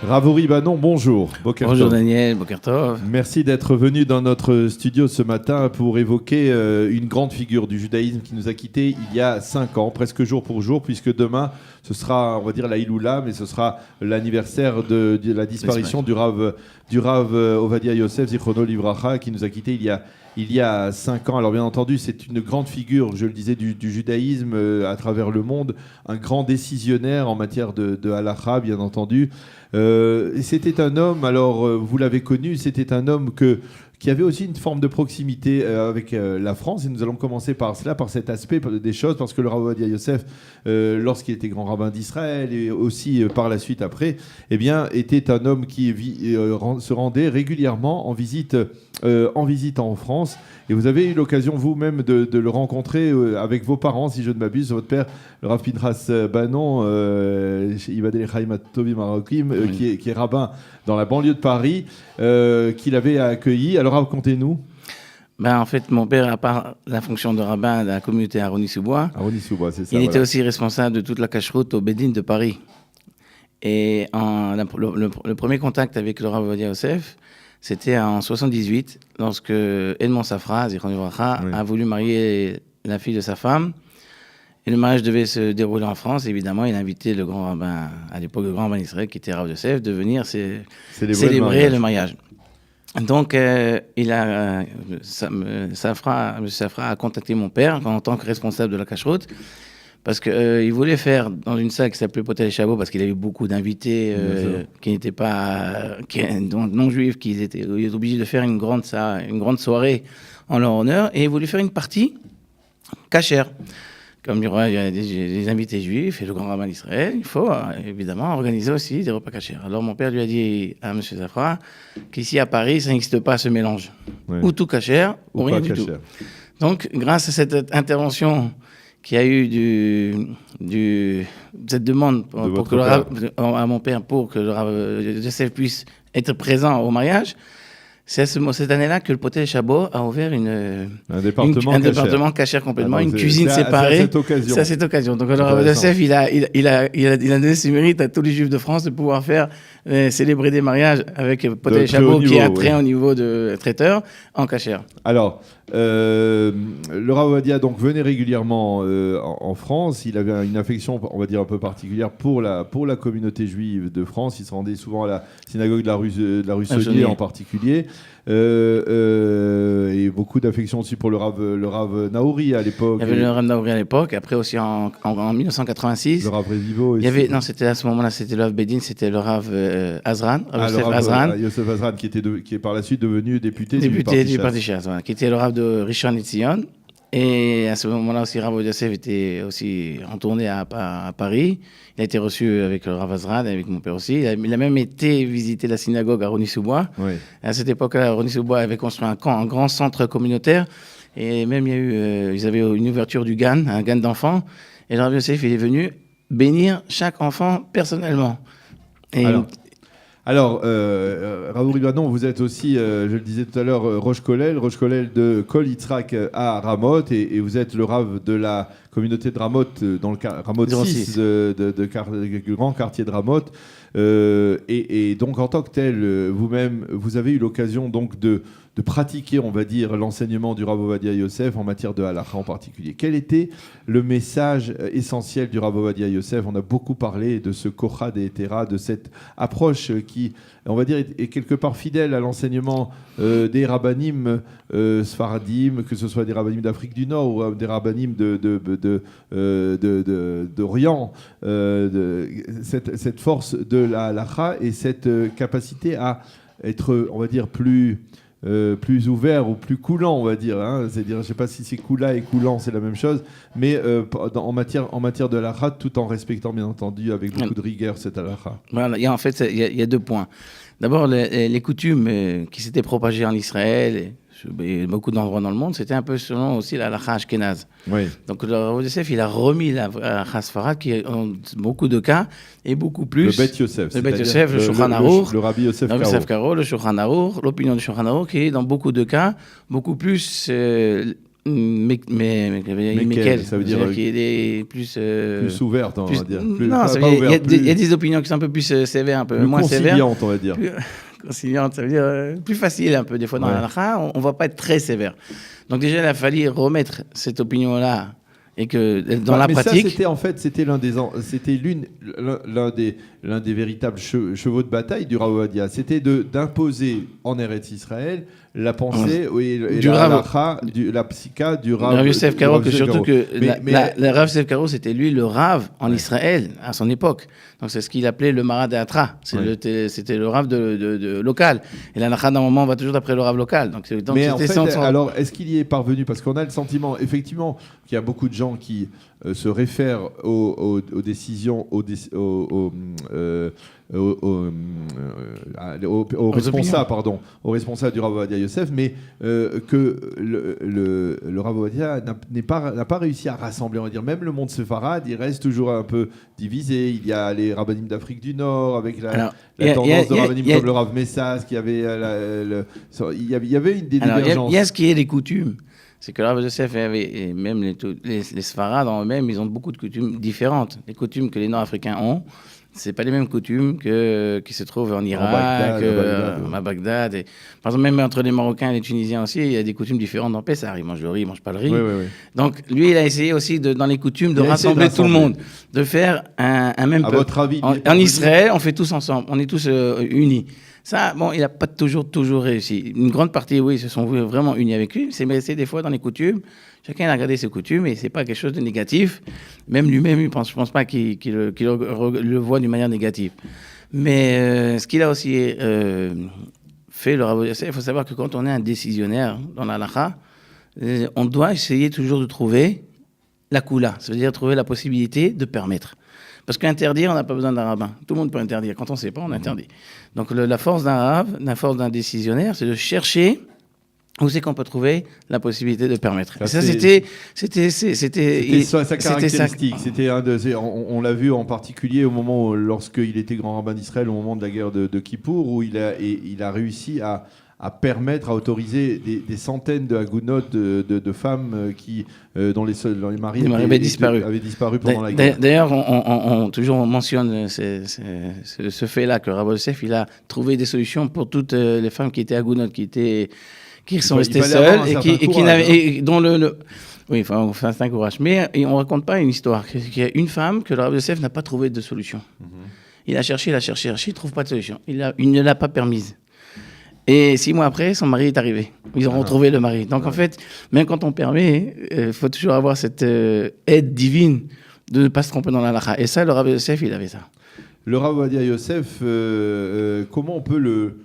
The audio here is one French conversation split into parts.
Ravori Banon, bonjour. Boker Bonjour Tov. Daniel, Boker Tov. Merci d'être venu dans notre studio ce matin pour évoquer une grande figure du judaïsme qui nous a quittés il y a 5 ans, presque jour pour jour, puisque demain, ce sera, on va dire, la Iloula, mais ce sera l'anniversaire de la disparition du Rav Ovadia Yosef, Zichrono Livracha, qui nous a quittés il y a 5 ans. Alors bien entendu, c'est une grande figure, je le disais, du judaïsme à travers le monde, un grand décisionnaire en matière de halakha, bien entendu. C'était un homme, alors vous l'avez connu, c'était un homme qui avait aussi une forme de proximité avec la France, et nous allons commencer par cela, par cet aspect des choses, parce que le Rav Ovadia Yosef, lorsqu'il était grand rabbin d'Israël, et aussi par la suite après, eh bien, était un homme qui se rendait régulièrement en visite en France. Et vous avez eu l'occasion vous-même de le rencontrer avec vos parents, si je ne m'abuse, votre père, le Rav Pinchas Banon, Ibadel Chaim Tobi Marokim, qui est rabbin dans la banlieue de Paris, qui l'avait accueilli. Alors racontez-nous. En fait, mon père, à part la fonction de rabbin de la communauté à Rony-sous-Bois, c'est ça, il était aussi responsable de toute la cacheroute au Bédine de Paris. Et le premier contact avec le Rav Ovadia Yosef, c'était en 78, lorsque Edmond Safra, Zichrono Livracha, a voulu marier la fille de sa femme. Et le mariage devait se dérouler en France. Évidemment, il a invité le grand rabbin, à l'époque le grand rabbin d'Israël, qui était Rav Yosef, de venir célébrer le mariage. Donc, M. Safra a contacté mon père en tant que responsable de la cacheroute, parce qu'il voulait faire dans une salle qui s'appelait Potel et Chabot, parce qu'il avait beaucoup d'invités qui n'étaient pas non-juifs, qui étaient obligés de faire une grande soirée en leur honneur, et il voulait faire une partie cachère. Comme il y a des invités juifs et le grand rabbin d'Israël, il faut évidemment organiser aussi des repas cachers. Alors mon père lui a dit à M. Safra qu'ici à Paris, ça n'existe pas ce mélange. Ouais. Ou tout cachère, ou rien du tout. Donc grâce à cette intervention qu'il y a eu cette demande à mon père pour que le Rav Yosef puisse être présent au mariage, c'est cette année-là que le Potel et Chabot a ouvert un département cachère complètement, une cuisine séparée. C'est à cette occasion. Donc, le Rav Yosef, il a donné ses mérites à tous les Juifs de France de pouvoir célébrer des mariages avec Potel et Chabot, qui est un très haut niveau de traiteur en cachère. Alors, le Rav Ovadia donc venait régulièrement en France. Il avait une affection, on va dire, un peu particulière pour la communauté juive de France. Il se rendait souvent à la synagogue de la rue Saunier en particulier. Et beaucoup d'affection aussi pour le Rav Naouri à l'époque. Il y avait le Rav Naouri à l'époque. Après aussi en 1986. Le Rav Revivo. C'était à ce moment-là, c'était le Rav Bedin, c'était le Rav Azran. Yosef Azran, qui est par la suite devenu député du Parti Shas, qui était le Rav de Rishon LeZion. Et à ce moment-là aussi, Rav Yosef était aussi en tournée à Paris. Il a été reçu avec le Rav Azran, avec mon père aussi. Il a même été visiter la synagogue à Rony-sous-Bois. Oui. À cette époque-là, Rony-sous-Bois avait construit un grand centre communautaire. Et même, ils avaient une ouverture du GAN, un GAN d'enfants. Et le Rav Yosef, il est venu bénir chaque enfant personnellement. Alors, Ravori Banon, vous êtes aussi, je le disais tout à l'heure, Rosh Kollel de Kol Yitzhak à Ramoth, et vous êtes le Rav de la communauté de Ramoth, dans le Ramoth 6, du grand quartier de Ramoth. Et donc, en tant que tel, vous-même, vous avez eu l'occasion donc de pratiquer, on va dire, l'enseignement du Rav Ovadia Yosef en matière de halakha en particulier. Quel était le message essentiel du Rav Ovadia Yosef? On a beaucoup parlé de ce kochad et etera, de cette approche qui, on va dire, est quelque part fidèle à l'enseignement des rabbanim sfaradim, que ce soit des rabbanim d'Afrique du Nord ou des rabbanim d'Orient, cette force de la halakha et cette capacité à être, on va dire, plus ouvert ou plus coulant, on va dire. C'est-à-dire, je ne sais pas si c'est coula et coulant, c'est la même chose, mais en matière de halakha, tout en respectant, bien entendu, avec beaucoup de rigueur, cette halakha. Voilà, en fait, il y a 2 points. D'abord, les coutumes qui s'étaient propagées en Israël et beaucoup d'endroits dans le monde, c'était un peu selon aussi la halakha ashkénaze. Oui. Donc le Rav Yosef, il a remis la halakha sfarade qui, en beaucoup de cas, est beaucoup plus... Le Bet Yosef. Le Bet Yosef, le Shulchan Aruch. Le Rabbi Yosef Karo. Le Shulchan Aruch, l'opinion du Shulchan Aruch, qui est dans beaucoup de cas, beaucoup plus Mekel, ça veut dire qu'il est plus ouverte, on va dire. Non, il y a des opinions qui sont un peu plus sévères, un peu moins sévères. Conciliantes, on va dire. Conciliante, ça veut dire plus facile un peu. Des fois, dans la halakha, on ne va pas être très sévère. Donc déjà, il a fallu remettre cette opinion-là et que dans la pratique... Ça, c'était l'un des véritables chevaux de bataille du Rav Ovadia. C'était d'imposer en Eretz Israël la pensée et la halakha, la psycha du Rav Yosef Karo, surtout que le Rav Yosef Karo, c'était lui le Rav en Israël à son époque. Donc c'est ce qu'il appelait le Marad Atra. C'était le Rav de local. Et la halakha, normalement, va toujours d'après le Rav local. Donc mais en fait, alors, est-ce qu'il y est parvenu? Parce qu'on a le sentiment, effectivement, qu'il y a beaucoup de gens qui se réfèrent aux décisions, aux responsables du Rav Ovadia Yosef, mais que le Rav Ovadia n'a pas réussi à rassembler, on va dire. Même le monde séfarade, il reste toujours un peu divisé. Il y a les rabbinim d'Afrique du Nord, avec la tendance de rabbinim comme le Rav Messas, qui avait il y avait une divergence. Il y a ce qui est des coutumes. C'est que le Rav Yosef et même les Sfarades en eux-mêmes, ils ont beaucoup de coutumes différentes. Les coutumes que les Nord-Africains ont, c'est pas les mêmes coutumes qui se trouvent en Irak, à Bagdad. Et, par exemple, même entre les Marocains et les Tunisiens aussi, il y a des coutumes différentes dans Pessah. Ils mangent le riz, ils mangent pas le riz. Oui. Donc, lui, il a essayé aussi, dans les coutumes, de rassembler tout le monde, de faire un même peuple. Votre avis, en Israël, on fait tous ensemble, on est tous unis. Ça, bon, il n'a pas toujours réussi. Une grande partie, oui, ils se sont vraiment unis avec lui. C'est resté des fois dans les coutumes. Chacun a gardé ses coutumes et c'est pas quelque chose de négatif. Même lui-même, je pense pas qu'il le voit d'une manière négative. Mais ce qu'il a aussi fait, le Rav Yosef, il faut savoir que quand on est un décisionnaire dans la halakha, on doit essayer toujours de trouver la kula, ça veut dire trouver la possibilité de permettre. Parce qu'interdire, on n'a pas besoin d'un rabbin. Tout le monde peut interdire. Quand on ne sait pas, on interdit. Donc la force d'un rabbin, la force d'un décisionnaire, c'est de chercher où c'est qu'on peut trouver la possibilité de permettre. Et ça, c'était sa caractéristique. On l'a vu en particulier au moment lorsqu'il était grand rabbin d'Israël, au moment de la guerre de Kippour, où il a réussi à permettre, à autoriser des centaines de hagounot de femmes dont les maris avaient disparu pendant la guerre. D'ailleurs, on toujours mentionne ce fait-là, que Rav Yosef, il a trouvé des solutions pour toutes les femmes qui étaient hagounot, qui sont restées seules et dont oui, enfin, on fait un certain courage. Mais on ne raconte pas une histoire. Il y a une femme que le Rav Yosef n'a pas trouvé de solution. Il a cherché, il ne trouve pas de solution. Il ne l'a pas permise. Et 6 mois après, son mari est arrivé. Ils ont retrouvé le mari. Donc en fait, même quand on permet, il faut toujours avoir cette aide divine de ne pas se tromper dans la halakha. Et ça, le Rav Yosef, il avait ça. Le Rav Ovadia Yosef, comment on peut le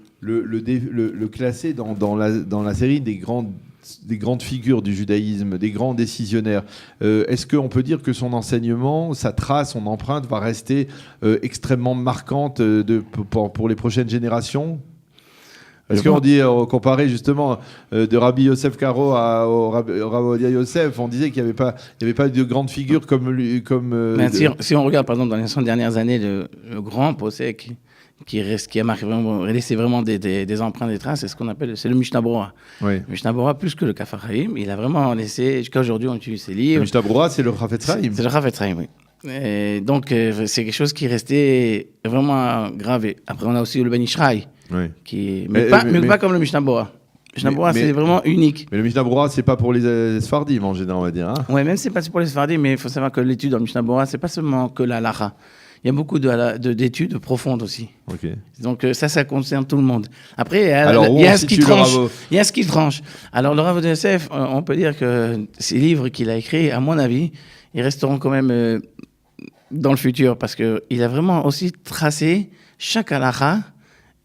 classer dans la série des grandes figures du judaïsme, des grands décisionnaires? Est-ce qu'on peut dire que son enseignement, sa trace, son empreinte va rester extrêmement marquante pour les prochaines générations? Est-ce qu'on dit, comparé justement de Rabbi Yosef Karo au Rav Ovadia Yosef, on disait qu'il n'y avait pas de grande figure comme lui. Si on regarde par exemple dans les 100 dernières années, le grand possèque qui a marqué vraiment, laissé vraiment des empreintes, des traces, c'est le Mishnah Berurah. Oui. Le Mishnah Berurah, plus que le Kaf HaChaim, il a vraiment laissé, jusqu'à aujourd'hui, on utilise ses livres. Le Mishnah Berurah, c'est le Chafetz Chaim. C'est le Chafetz Chaim, oui. Et donc, c'est quelque chose qui est resté vraiment gravé. Après, on a aussi le Ben Ishraï. Oui. Mais pas comme le Mishnah Berurah. Le Mishnah Berurah, c'est vraiment unique. Mais le Mishnah Berurah, c'est pas pour les Sfardim en général, on va dire. Hein. Oui, même c'est pas pour les Sfardim, mais il faut savoir que l'étude dans le Mishnah Berurah, c'est pas seulement que la halakha. Il y a beaucoup d'études profondes aussi. Okay. Donc ça concerne tout le monde. Après, il y a ce qui tranche. Alors le Rav Yosef, on peut dire que ces livres qu'il a écrits, à mon avis, ils resteront quand même dans le futur, parce qu'il a vraiment aussi tracé chaque halakha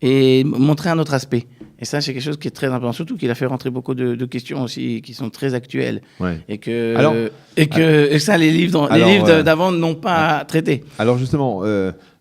et montré un autre aspect. Et ça, c'est quelque chose qui est très important. Surtout qu'il a fait rentrer beaucoup de questions aussi qui sont très actuelles. Ouais. Et ça, les livres d'avant n'ont pas traité. Alors justement,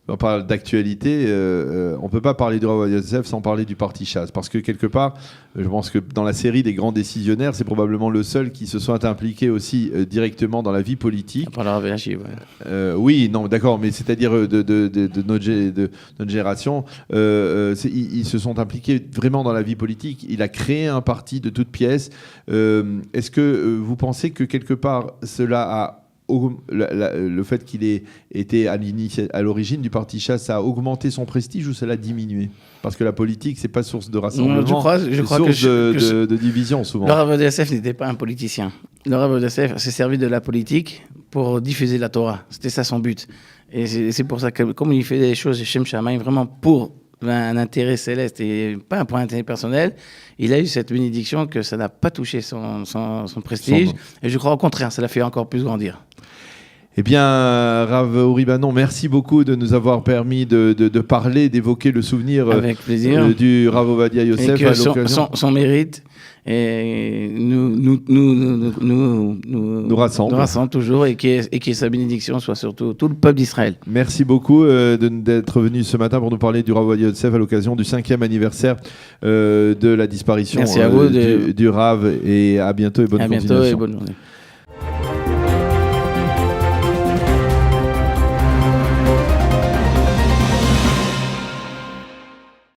on parle d'actualité, on ne peut pas parler du Rav Ovadia Yosef sans parler du parti Chasse. Parce que quelque part, je pense que dans la série des grands décisionnaires, c'est probablement le seul qui se soit impliqué aussi directement dans la vie politique. Par la RVHI, ouais. Oui, non, d'accord, mais c'est-à-dire de notre génération, ils se sont impliqués vraiment dans la vie politique. Il a créé un parti de toutes pièces. Est-ce que vous pensez que quelque part, cela a le fait qu'il ait été à l'origine du parti Chasse, ça a augmenté son prestige ou ça l'a diminué? Parce que la politique, c'est pas source de rassemblement, je crois source de division souvent. Le Rav Ovadia Yosef n'était pas un politicien. Le Rav Ovadia Yosef s'est servi de la politique pour diffuser la Torah. C'était ça son but. Et c'est pour ça que, comme il fait des choses Shem Shamaim, vraiment pour un intérêt céleste et pas pour un intérêt personnel, il a eu cette bénédiction que ça n'a pas touché son prestige. Et je crois au contraire, ça l'a fait encore plus grandir. Eh bien, Rav Uri Banon, merci beaucoup de nous avoir permis de parler, d'évoquer le souvenir avec plaisir. Du Rav Ovadia Yosef. Et que son mérite et nous rassemble toujours et que sa bénédiction soit sur tout le peuple d'Israël. Merci beaucoup d'être venu ce matin pour nous parler du Rav Ovadia Yosef à l'occasion du 5e anniversaire de la disparition du Rav. Et à bientôt et bonne continuation. À bientôt et bonne journée.